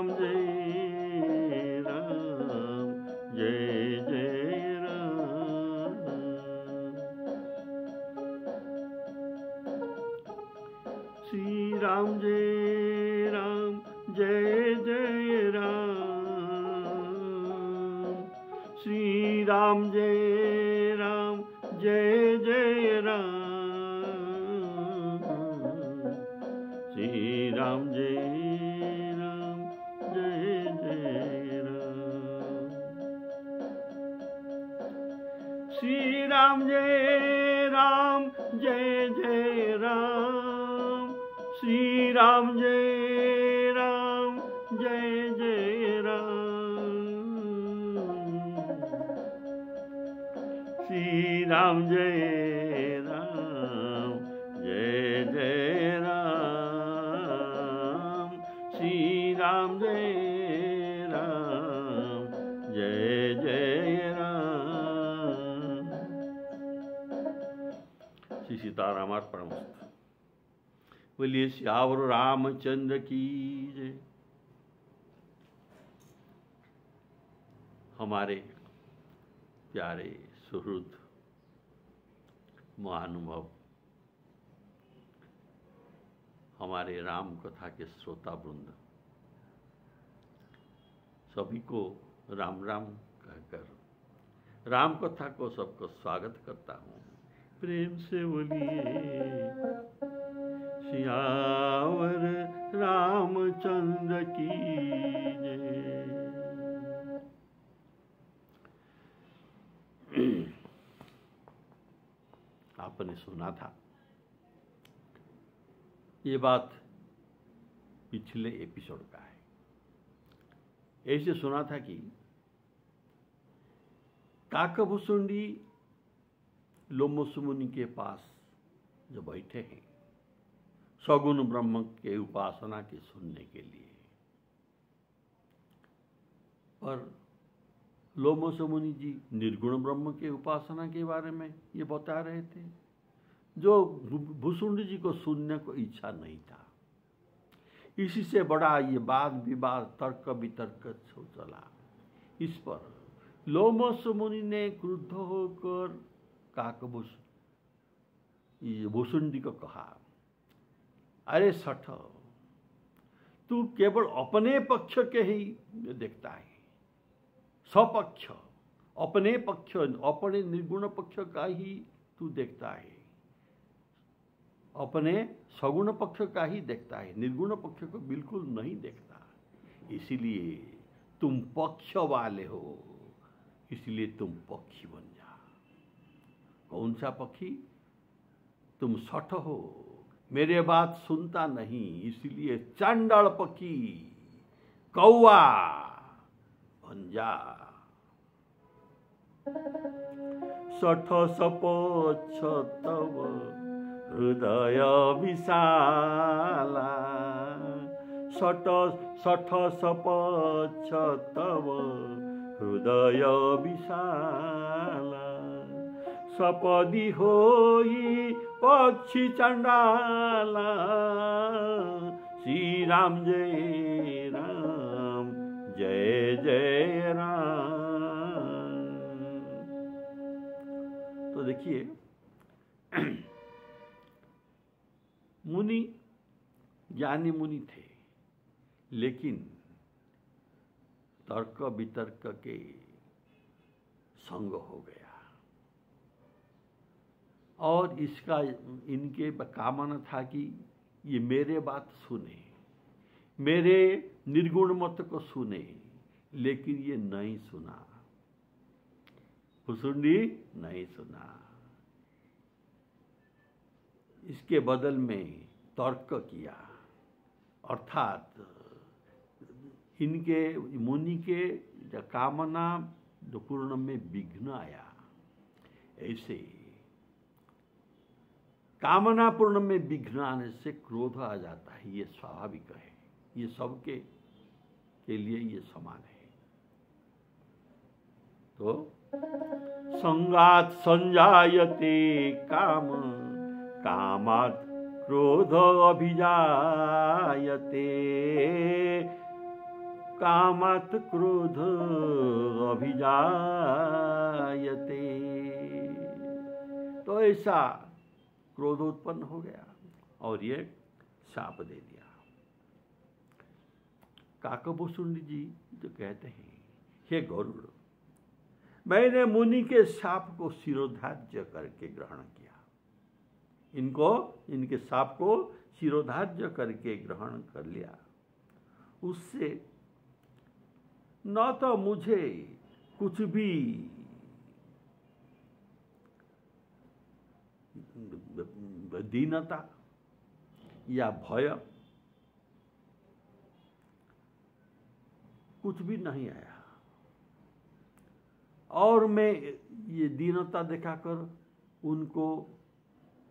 राम जय राम जय जय राम। श्री राम जय राम जय जय राम। श्री राम जय राम जय जय राम। श्री राम जय राम जय जय राम। श्री राम जय राम जय जय राम। श्री राम जय राम जय जय राम। श्री राम जय राम जय जय राम। श्री राम जय राम जय जय राम। श्री सीतारामार्पणमस्तु। बोलिए श्यावर रामचंद्र की जय। हमारे प्यारे सुहृद महानुभव, हमारे राम कथा के श्रोता वृंद, सभी को राम राम कहकर राम कथा को सबको स्वागत करता हूँ। प्रेम से बोलिए सियावर रामचंद्र की जय। आपने सुना था, ये बात पिछले एपिसोड का है। ऐसे सुना था कि काकभुसुंडी लोमस मुनि के पास जो बैठे हैं सगुण ब्रह्म के उपासना के सुनने के लिए, पर लोमस मुनि जी निर्गुण ब्रह्म के उपासना के बारे में ये बता रहे थे, जो भुसुंडी जी को सुनने को इच्छा नहीं था। इसी से बड़ा ये वाद विवाद तर्क वितर्क चला। इस पर लोमस मुनि ने क्रुद्ध होकर भुसुंडी को कहा, अरे सठ, तू केवल अपने पक्ष के ही देखता है, स्वपक्ष अपने पक्ष अपने निर्गुण पक्ष का ही तू देखता है, अपने सगुण पक्ष का ही देखता है, निर्गुण पक्ष को बिल्कुल नहीं देखता। इसीलिए तुम पक्ष वाले हो, इसलिए तुम पक्षी बन जा। कौन सा पक्षी? तुम सठ हो, मेरे बात सुनता नहीं, इसलिए चांडाल पक्षी कौआ बन जा। सठ सपोच्छ तव हृदय विशाला। सठ सपोच्छ तव हृदय विशाला। सपदी होई पक्षी चंडाला। श्री राम जय राम जय जय राम। तो देखिए, मुनि ज्ञानी मुनि थे, लेकिन तर्क वितर्क के संग हो गया और इसका इनके कामना था कि ये मेरे बात सुने, मेरे निर्गुण मत को सुने, लेकिन ये नहीं सुना। भुसुंडी नहीं सुना। इसके बदल में तर्क किया, अर्थात इनके मुनि के कामना पूर्ण में विघ्न आया। ऐसे कामना पूर्ण में विघ्न आने से क्रोध आ जाता है, ये स्वाभाविक है, ये सबके के लिए ये समान है। तो संगात संजायते काम, कामात् क्रोध अभिजायते। कामात् क्रोध अभिजायते। तो ऐसा क्रोध उत्पन्न हो गया और ये शाप दे दिया। काकभूषुंडी जी जो कहते हैं, हे गरुड़, मैंने मुनि के शाप को शिरोधार्य करके ग्रहण किया। इनके शाप को शिरोधार्य करके ग्रहण कर लिया। उससे न तो मुझे कुछ भी दीनता या भय कुछ भी नहीं आया, और मैं ये दीनता दिखाकर उनको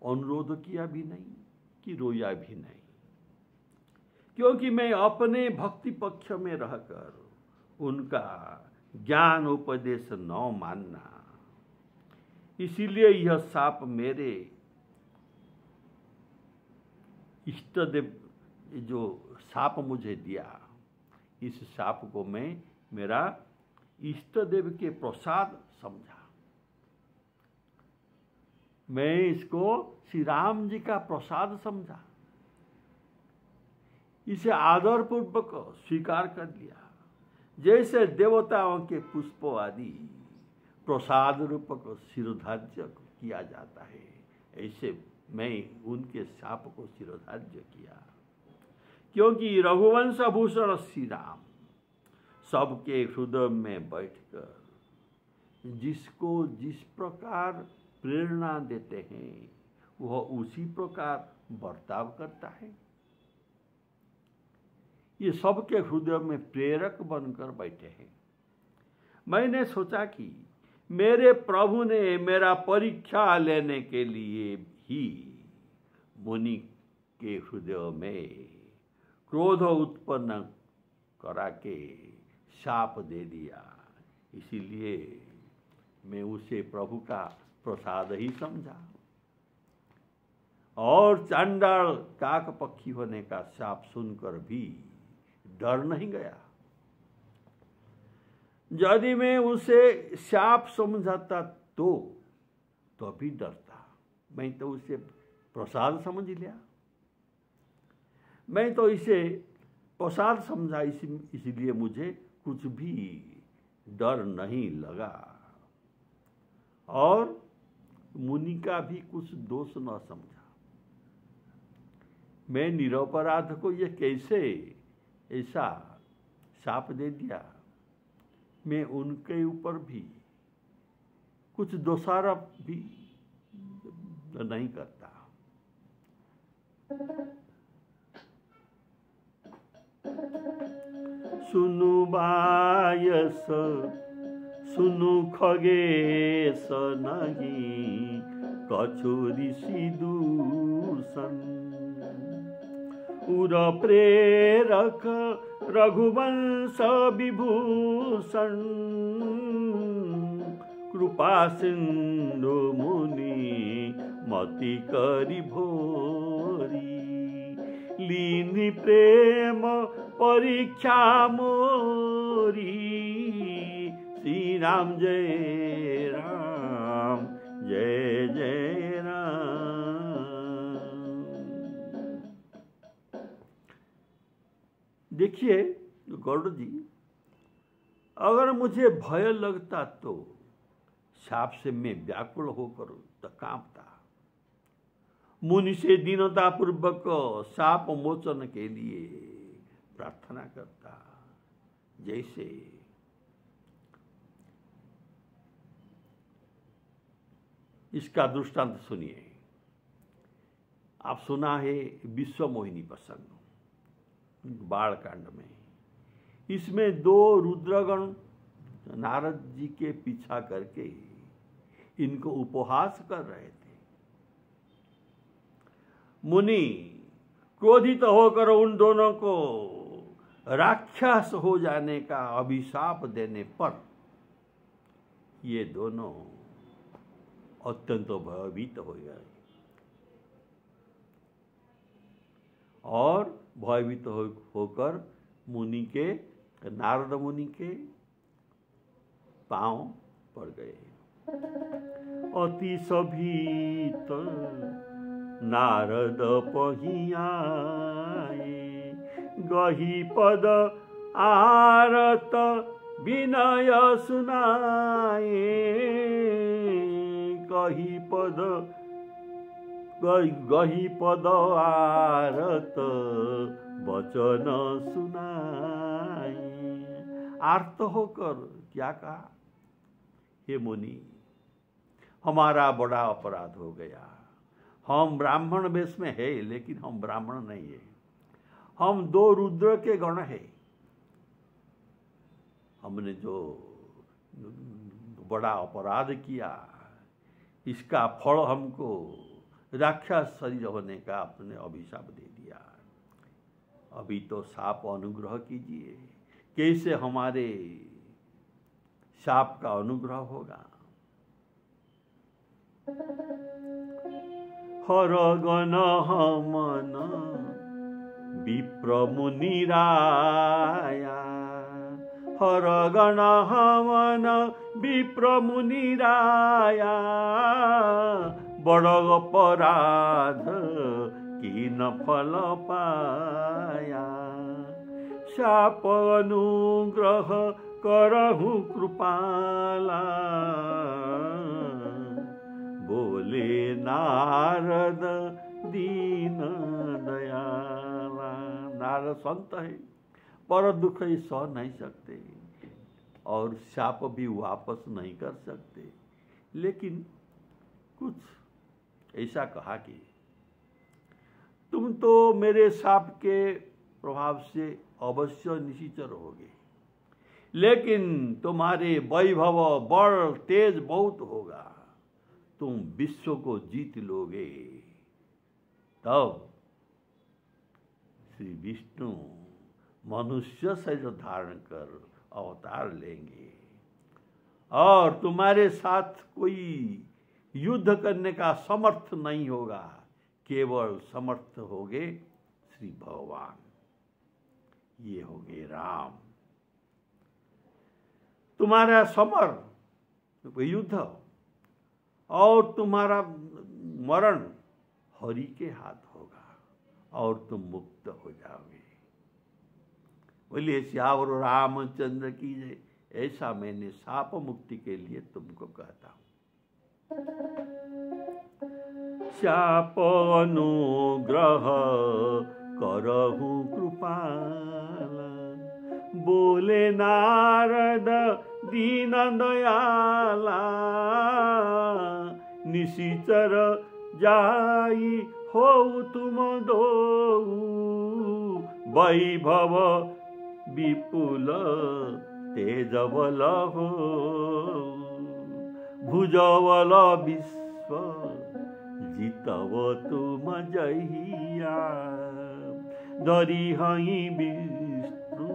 अनुरोध किया भी नहीं कि रोया भी नहीं, क्योंकि मैं अपने भक्ति पक्ष में रहकर उनका ज्ञान उपदेश न मानना, इसीलिए यह शाप मेरे इष्ट देव जो शाप मुझे दिया, इस शाप को मैं मेरा इष्ट देव के प्रसाद समझा। मैं इसको श्री राम जी का प्रसाद समझा, इसे आदर पूर्वक स्वीकार कर लिया। जैसे देवताओं के पुष्प आदि प्रसाद रूपक शिरोधार्य किया जाता है, ऐसे मैं उनके शाप को शिरोधार्य किया। क्योंकि रघुवंश भूषण श्री राम सबके हृदय में बैठकर जिसको जिस प्रकार प्रेरणा देते हैं, वह उसी प्रकार बर्ताव करता है। ये सबके हृदय में प्रेरक बनकर बैठे हैं। मैंने सोचा कि मेरे प्रभु ने मेरा परीक्षा लेने के लिए ही मुनि के हृदय में क्रोध उत्पन्न करा के शाप दे दिया, इसीलिए मैं उसे प्रभु का प्रसाद ही समझा और चांडाल काक पक्षी होने का शाप सुनकर भी डर नहीं गया। यदि मैं उसे शाप समझाता तो भी डरता। मैं तो उसे प्रसाद समझ लिया, मैं तो इसे प्रसाद समझा, इसलिए मुझे कुछ भी डर नहीं लगा और मुनि का भी कुछ दोष न समझा। मैं निरपराध को ये कैसे ऐसा शाप दे दिया, मैं उनके ऊपर भी कुछ दोषारोप भी नहीं करता। सुनु बायस सुनु खगेश नहीं कछु ऋषि दूषण, उर प्रेरक रघुवंश विभूषण, कृपा सिंधु मुनि मति करि भोरी, लीनि प्रेम परीक्षा मोरी, श्री राम जय राम जय जय राम। देखिए गरुड़ जी, अगर मुझे भय लगता तो शाप से मैं व्याकुल होकर कांपता, मुनि से दीनता पूर्वक शाप मोचन के लिए प्रार्थना करता। जैसे इसका दृष्टांत सुनिए। आप सुना है विश्व मोहिनी प्रसंग बाल कांड में। इसमें दो रुद्रगण नारद जी के पीछा करके इनको उपहास कर रहे थे। मुनि क्रोधित होकर उन दोनों को राक्षस हो जाने का अभिशाप देने पर ये दोनों अत्यंत भयभीत हो गए और भयभीत होकर मुनि के नारद मुनि के पांव पड़ गए। अति सभीत नारद पहियाए, गही पद आरत विनय सुनाए। गही पद आरत वचन सुनाए। आर्त होकर क्या कहा, हे मुनि, हमारा बड़ा अपराध हो गया। हम ब्राह्मण वेश में है, लेकिन हम ब्राह्मण नहीं है। हम 2 रुद्र के गण है। हमने जो बड़ा अपराध किया, इसका फल हमको राक्षस शरीर होने का आपने अभिशाप दे दिया। अभी तो साप अनुग्रह कीजिए, कैसे हमारे साप का अनुग्रह होगा। हर गण हमन विप्र मुनि राया, हर गण हमन विप्र मुनि राया। बड़ अपराध कीन फल पाया, शाप अनुग्रह करहु कृपाला। बोले नारद दीन दयाला। नारद संत है, पर दुख ही सह नहीं सकते और शाप भी वापस नहीं कर सकते। लेकिन कुछ ऐसा कहा कि तुम तो मेरे शाप के प्रभाव से अवश्य निश्चित रहोगे, लेकिन तुम्हारे वैभव बल तेज बहुत होगा, तुम विश्व को जीत लोगे। तब श्री विष्णु मनुष्य शरीर धारण कर अवतार लेंगे और तुम्हारे साथ कोई युद्ध करने का समर्थ नहीं होगा, केवल समर्थ होगे श्री भगवान, ये होगे राम। तुम्हारा समर युद्ध और तुम्हारा मरण हरि के हाथ होगा और तुम मुक्त हो जाओगे। बोलिए श्यावर रामचंद्र की जय। ऐसा मैंने शाप मुक्ति के लिए तुमको कहता हूं। शाप अनुग्रह करहु कृपाला, बोले नारद दीन दयाला। निशिचर जाई हो तुम दो, वैभव विपुल तेज बल हो। भुजबल विश्व जीतव तुम जहिया, धरी हई विष्णु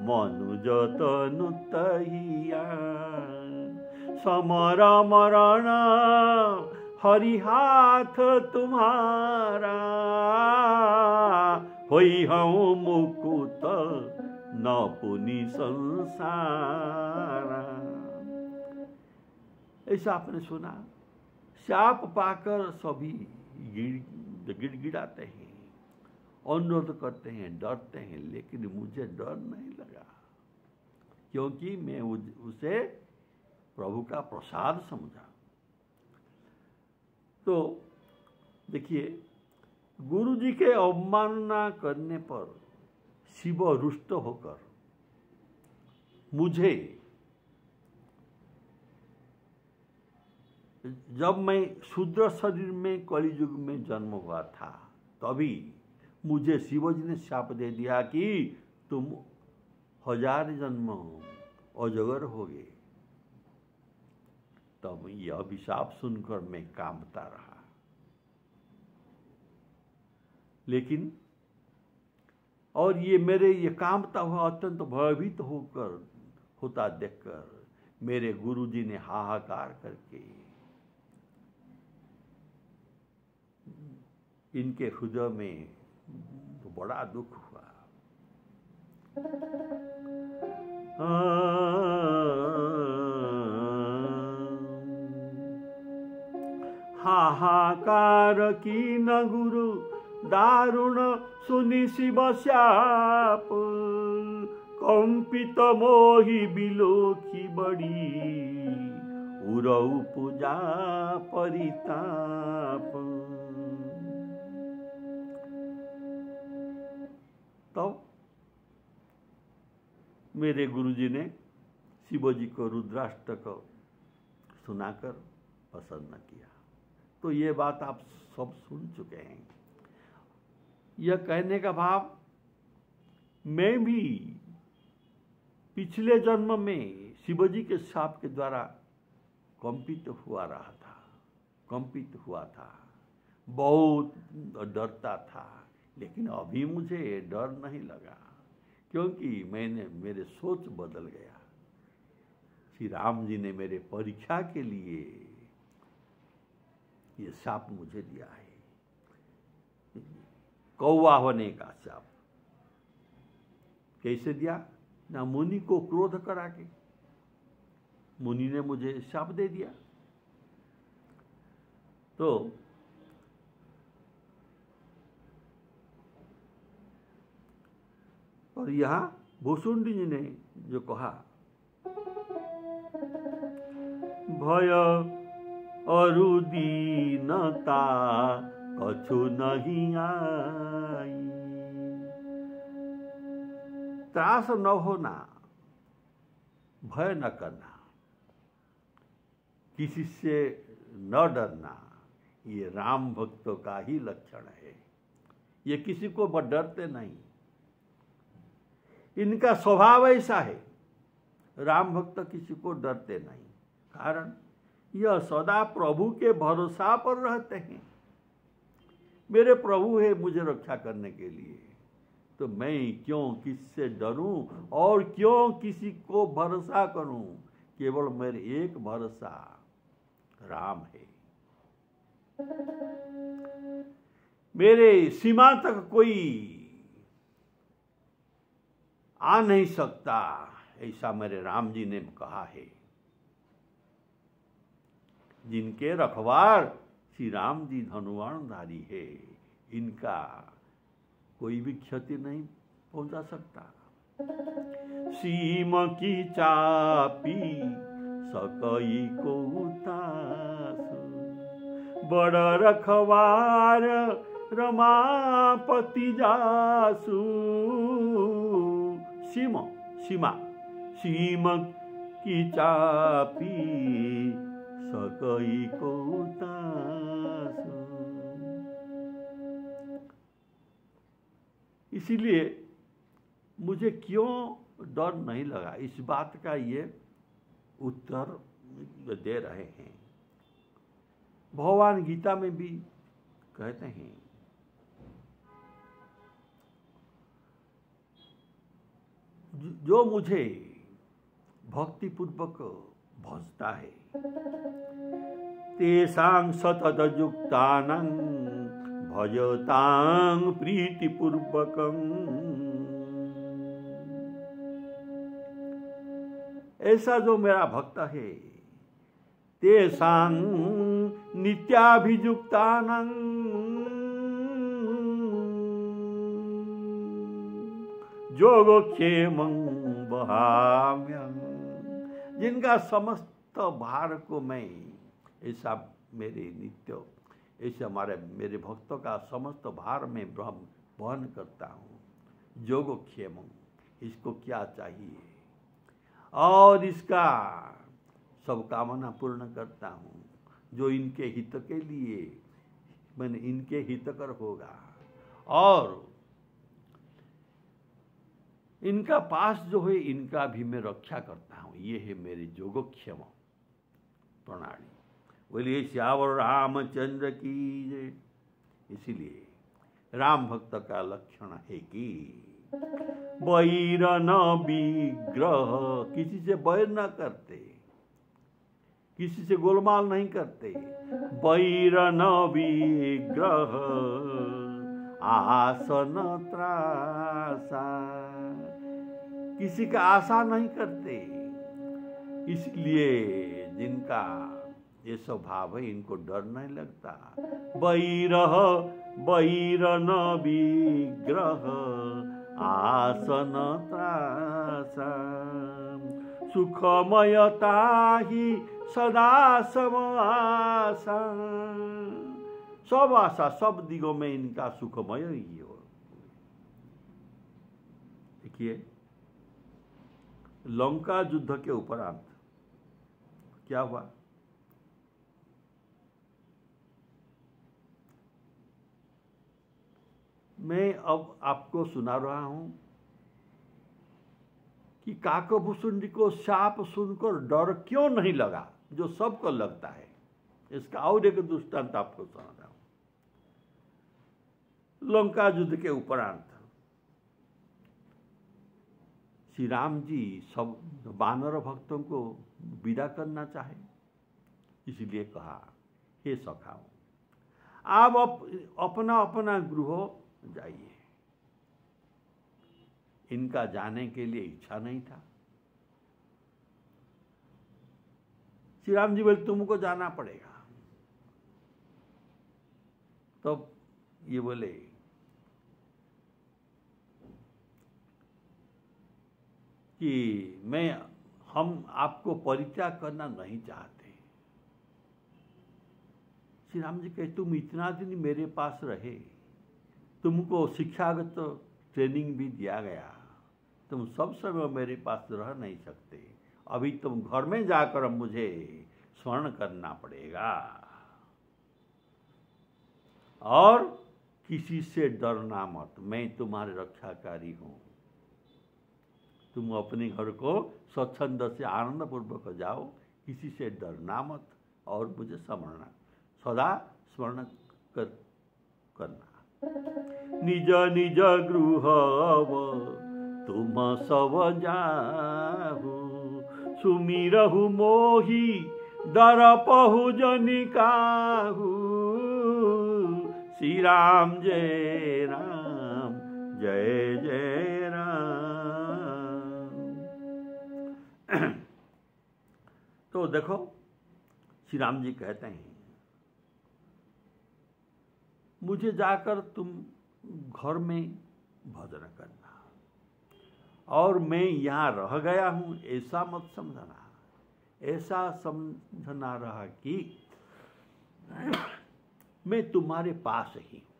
मनुज तनु तहिया। समर मरण हरि हाथ तुम्हारा, होई हूँ मुकुत न पुनि संसारा। ऐसा आपने सुना, शाप पाकर सभी गिड़गिड़ाते हैं, अनुरोध करते हैं, डरते हैं, लेकिन मुझे डर नहीं लगा, क्योंकि मैं उसे प्रभु का प्रसाद समझा। तो देखिए, गुरु जी के अवमानना करने पर शिव रुष्ट होकर मुझे, जब मैं शूद्र शरीर में कलियुग में जन्म हुआ था, तभी मुझे शिवजी ने शाप दे दिया कि तुम 1000 जन्म अजगर होगे। तब यह अभिशाप सुनकर मैं कांपता रहा, लेकिन और ये कांपता हुआ अत्यंत भयभीत होता देखकर मेरे गुरुजी ने हाहाकार करके इनके हृदय में बड़ा दुख हुआ। हाहाकार की न गुरु दारुण सुनि शिव शाप, कंपित मोहि बिलोकी बड़ी उरऊ पूजा परिताप। तो मेरे गुरुजी ने शिवजी को रुद्राष्टक सुनाकर प्रसन्न किया। तो ये बात आप सब सुन चुके हैं। यह कहने का भाव, मैं भी पिछले जन्म में शिवजी के शाप के द्वारा कंपित हुआ था, बहुत डरता था, लेकिन अभी मुझे डर नहीं लगा, क्योंकि मेरे सोच बदल गया। श्री राम जी ने मेरे परीक्षा के लिए ये शाप मुझे दिया है, कौवा होने का शाप। कैसे दिया? ना मुनि को क्रोध करा के मुनि ने मुझे शाप दे दिया। तो और यहाँ भुसुंडी जी ने जो कहा, भय अरु दीनता कछु नहीं आई, त्रास न होना, भय न करना, किसी से न डरना, ये राम भक्तों का ही लक्षण है। ये किसी को डरते नहीं, इनका स्वभाव ऐसा है। राम भक्त किसी को डरते नहीं, कारण यह सदा प्रभु के भरोसा पर रहते हैं। मेरे प्रभु है मुझे रक्षा करने के लिए, तो मैं क्यों किससे डरूं और क्यों किसी को भरोसा करूं? केवल मेरे एक भरोसा राम है। मेरे सीमा तक कोई आ नहीं सकता, ऐसा मेरे राम जी ने कहा है। जिनके रखवार श्री राम जी धनुवाणधारी है, इनका कोई भी क्षति नहीं पहुंचा सकता। सीम की चापी सकई को उतासु, बड़ रखवार रमापति जासु। सीम की चापी सकई को उतासु। इसीलिए मुझे क्यों डर नहीं लगा, इस बात का ये उत्तर दे रहे हैं। भगवान गीता में भी कहते हैं, जो मुझे भक्ति पूर्वक भजता है, तेषां सतत युक्तानां भजतां प्रीति पूर्वकं। ऐसा जो मेरा भक्त है, तेषां नित्याभियुक्तानां योगक्षेमं वहाम्यहम्। जिनका समस्त भार को मैं, ऐसा मेरे नित्य, ऐसे मेरे भक्तों का समस्त भार में वहन करता हूँ। योगक्षेमं, इसको क्या चाहिए और इसका सब कामना पूर्ण करता हूँ। जो इनके हित के लिए, मैंने इनके हितकर होगा, और इनका पास जो है, इनका भी मैं रक्षा करता हूँ। ये है मेरी योगक्षेम प्रणाली। बोलिए श्यावर रामचंद्र की जय। इसीलिए राम भक्त का लक्षण है कि बैर न विग्रह, किसी से बैर न करते, किसी से गोलमाल नहीं करते। बैर न विग्रह आसन त्रासा, किसी का आशा नहीं करते। इसलिए जिनका ये स्वभाव है, इनको डर नहीं लगता। बैरह बैरन विग्रह आसन त्रासा सुखमयता ही सदा सब आशा। सब आशा, सब दिगों में इनका सुखमय ही हो। देखिए, लंका युद्ध के उपरांत क्या हुआ? मैं अब आपको सुना रहा हूं कि काकभूषुंडी को शाप सुनकर डर क्यों नहीं लगा, जो सबको लगता है। इसका और एक दृष्टांत आपको सुना रहा हूं। लंका युद्ध के उपरांत श्री राम जी सब वानर भक्तों को विदा करना चाहे, इसलिए कहा, हे सखाओ, आप अपना अपना गृह जाइए। इनका जाने के लिए इच्छा नहीं था। श्री राम जी बोले, तुमको जाना पड़ेगा। तो ये बोले कि हम आपको परित्याग करना नहीं चाहते। श्री राम जी कहे, तुम इतना दिन मेरे पास रहे, तुमको शिक्षागत ट्रेनिंग भी दिया गया, तुम सब समय मेरे पास रह नहीं सकते। अभी तुम घर में जाकर मुझे स्मरण करना पड़ेगा और किसी से डरना मत, मैं तुम्हारे रक्षाकारी हूं। तुम अपने घर को स्वच्छंद से आनंद पूर्वक जाओ, किसी से डरना मत और मुझे सदा स्मरण करना। निज निज गृह तुम सब जाहु, सुमिरहु मोहि दरपहु जनिकाहु। श्री राम जय राम जय जय राम। तो देखो, श्री राम जी कहते हैं, मुझे जाकर तुम घर में भजन करना, और मैं यहाँ रह गया हूँ ऐसा मत समझना। ऐसा समझना रहा कि मैं तुम्हारे पास ही हूँ।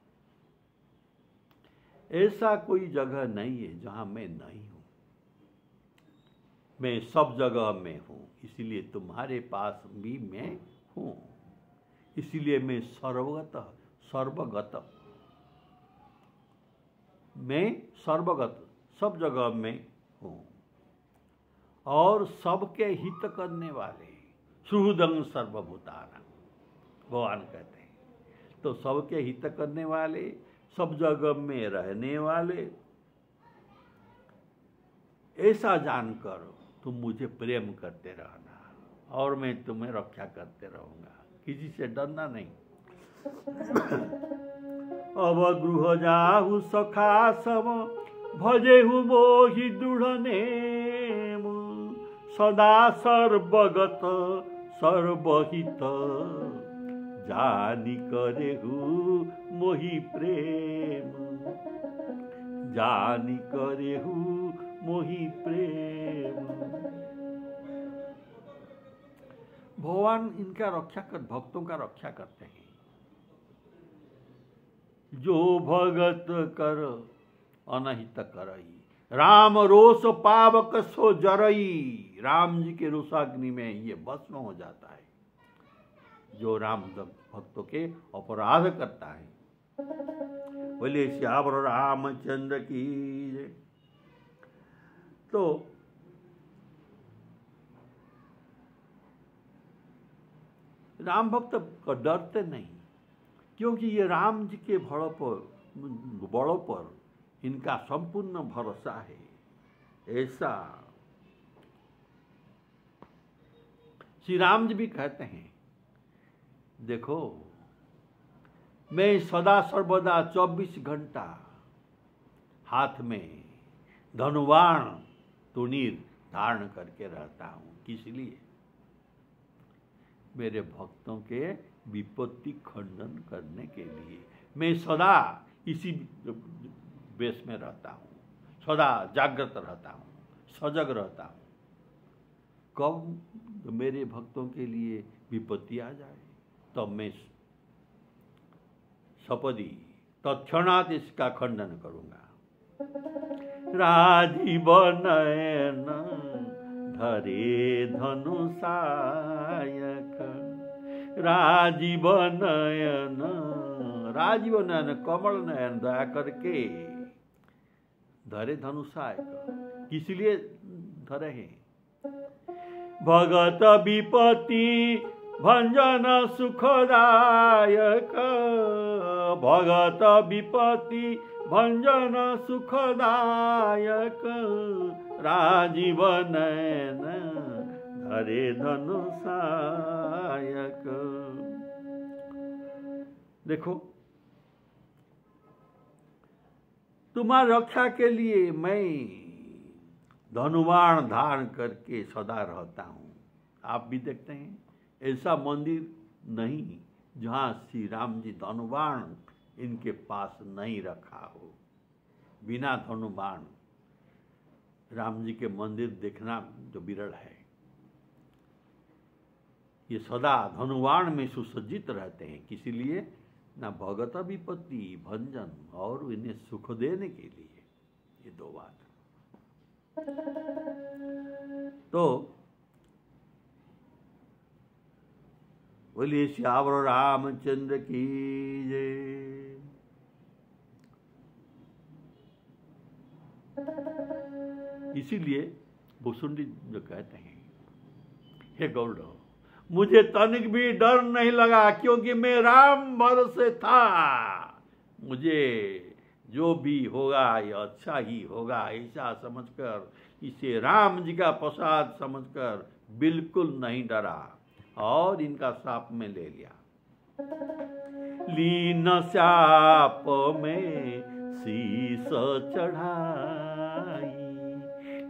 ऐसा कोई जगह नहीं है जहाँ मैं नहीं हूँ। मैं सब जगह में हूँ, इसलिए तुम्हारे पास भी मैं हूँ। इसलिए मैं सर्वगत, मैं सर्वगत, सब जगह में हूँ और सबके हित करने वाले, सुहृदं सर्वभूतानां, भगवान कहते हैं। तो सबके हित करने वाले, सब जगह में रहने वाले, ऐसा जानकर तुम मुझे प्रेम करते रहना और मैं तुम्हें रक्षा करते रहूंगा, किसी से डरना नहीं। अब गृह जाहु सखा सब, भजेहु मोहि दृढ़ नेम। सदा सर्वगत सर्वहित, जानी करेहु मोहि प्रेम। जानी करेहु मोहि प्रेम। भगवान इनका भक्तों का रक्षा करते हैं। जो भगत कर अनहित करई, राम रोष पावक सो जरई। राम जी के रोषाग्नि में ये भस्म हो जाता है जो राम भक्तों के अपराध करता है। बोले श्यावर रामचंद्र की जय। तो राम भक्त डरते नहीं, क्योंकि ये राम जी के बड़ों पर इनका संपूर्ण भरोसा है। ऐसा श्री राम जी भी कहते हैं, देखो मैं सदा सर्वदा 24 घंटा हाथ में धनुवाण तुनीर धारण करके रहता हूं। किस लिए? मेरे भक्तों के विपत्ति खंडन करने के लिए मैं सदा इसी वेश में रहता हूँ, सदा जागृत रहता हूँ, सजग रहता हूँ। कब मेरे भक्तों के लिए विपत्ति आ जाए तब मैं सपदी तत्क्षणात इसका खंडन करूंगा। राजीव नयन धरे धनुषायक, राजीव नयन, राजीव नयन कमल नयन दया करके धरे धनुषायक, किस लिए धरे हैं? भगत विपत्ति भंजन सुखदायक, भगत विपत्ति भंजन सुखदायक, राजीव नयन धरे धनुषायक। देखो, तुम्हारी रक्षा के लिए मैं धनुबाण धारण करके सदा रहता हूँ। आप भी देखते हैं ऐसा मंदिर नहीं जहाँ श्री राम जी धनुबाण इनके पास नहीं रखा हो। बिना धनुबाण राम जी के मंदिर देखना जो विरल है। ये सदा धनुबाण में सुसज्जित रहते हैं, किसी लिए ना भगत विपत्ति भंजन और इन्हें सुख देने के लिए। ये दो बात। तो बोलिए श्यावर रामचंद्र की जय। इसीलिए भुसुंडी जो कहते हैं, हे गौरव, मुझे तनिक भी डर नहीं लगा क्योंकि मैं राम भरोसे था। मुझे जो भी होगा ये अच्छा ही होगा ऐसा समझकर, इसे राम जी का प्रसाद समझकर बिल्कुल नहीं डरा और इनका साप में ले लिया। लीन साप में शीश चढ़ाई,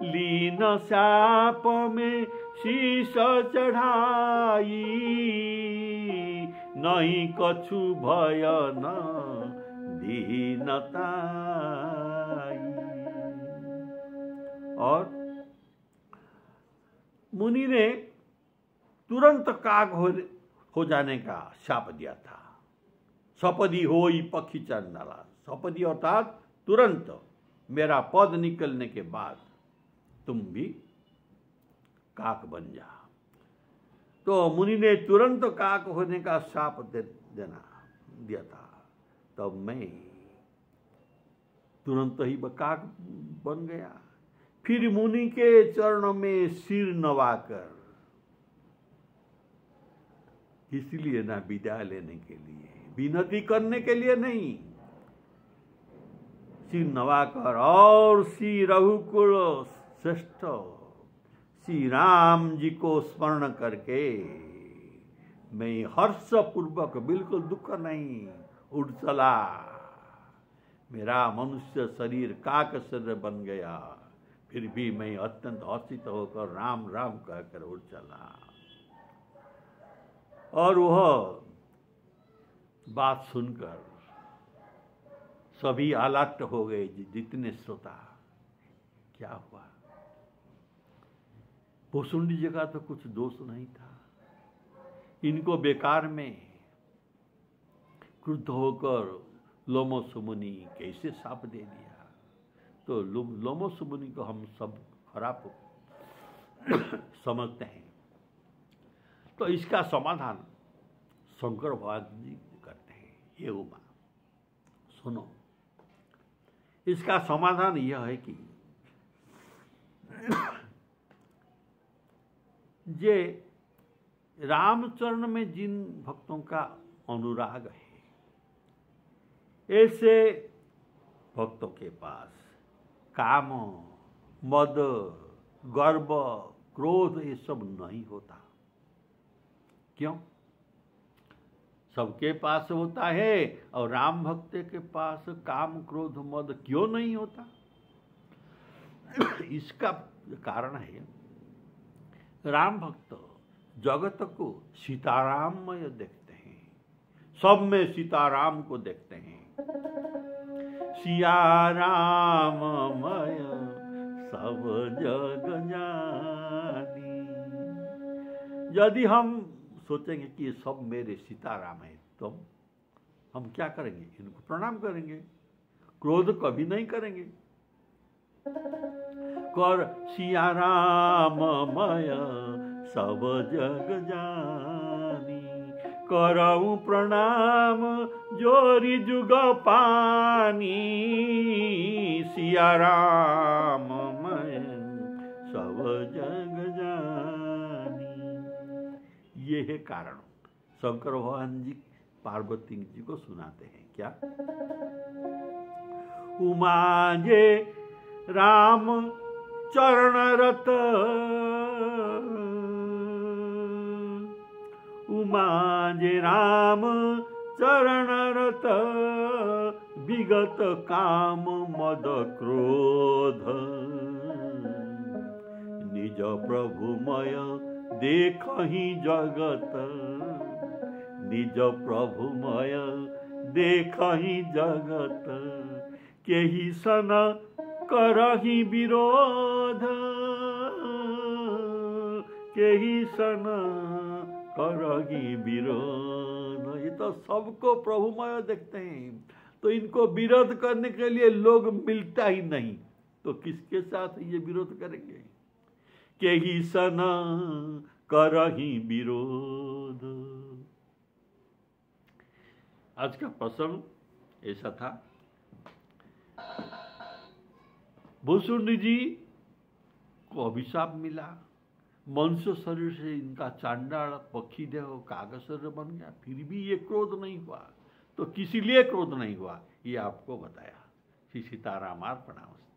लीन साप में शीश चढ़ाई, नहीं कछु भय न दीनताई। और मुनि ने तुरंत काग हो जाने का शाप दिया था। सपदी होई पक्षी चंडाला, सपदी अर्थात तुरंत मेरा पद निकलने के बाद तुम भी काक बन जा। तो मुनि ने तुरंत काक होने का शाप दिया था। तब मैं तुरंत ही काक बन गया। फिर मुनि के चरणों में सिर नवाकर, इसलिए ना विदाई लेने के लिए, विनती करने के लिए नहीं, श्री नवाकर और श्री रघुकुल श्रेष्ठ श्री राम जी को स्मरण करके मैं हर्ष पूर्वक, बिल्कुल दुख नहीं, उठ चला। मेरा मनुष्य शरीर काक शरीर बन गया, फिर भी मैं अत्यंत हर्षित होकर राम राम कहकर उठ चला। और वह बात सुनकर सभी आलट हो गए, जितने श्रोता। क्या हुआ? भुसुंडी जी का तो कुछ दोष नहीं था। इनको बेकार में क्रुद्ध होकर लोमस मुनि कैसे शाप दे दिया। तो लोमस मुनि को हम सब खराब समझते हैं। तो इसका समाधान शंकर भगवान जी करते हैं। ये उमा सुनो, इसका समाधान यह है कि जे रामचरण में जिन भक्तों का अनुराग है, ऐसे भक्तों के पास काम, मद, गर्व, क्रोध ये सब नहीं होता। क्यों? सबके पास होता है और राम भक्त के पास काम, क्रोध, मद क्यों नहीं होता? इसका कारण है राम भक्त जगत को सीताराममय देखते हैं, सब में सीताराम को देखते हैं। सिया राममय सब जग जानी। यदि हम सोचेंगे कि ये सब मेरे सीताराम है, तो हम क्या करेंगे? इनको प्रणाम करेंगे, क्रोध कभी नहीं करेंगे। कर सिया राममय सब जग जानी, करऊं प्रणाम जोरी जुग पानी। सिया राममय सब जग जानी। ये है कारण। शंकर भगवान जी पार्वती जी को सुनाते हैं क्या? उमाजे राम चरण रत, उमाजे राम चरण रत, विगत काम मद क्रोध। निज प्रभुमय देखहि जगत, निज प्रभुमय देखहि जगत। केहि सन करहि विरोध, केहि सन करहि विरोध। ये तो सबको प्रभुमय देखते हैं, तो इनको विरोध करने के लिए लोग मिलता ही नहीं, तो किसके साथ ये विरोध करेंगे? केहि सन करहि विरोध। आज का प्रसंग ऐसा था। भूसुंडी जी को अभिशाप मिला, मनुष्य शरीर से इनका चांडाल पक्षी देह कागज शरीर बन गया, फिर भी ये क्रोध नहीं हुआ। तो किसी लिए क्रोध नहीं हुआ, ये आपको बताया। श्री सीताराम अर्पणमस्तु।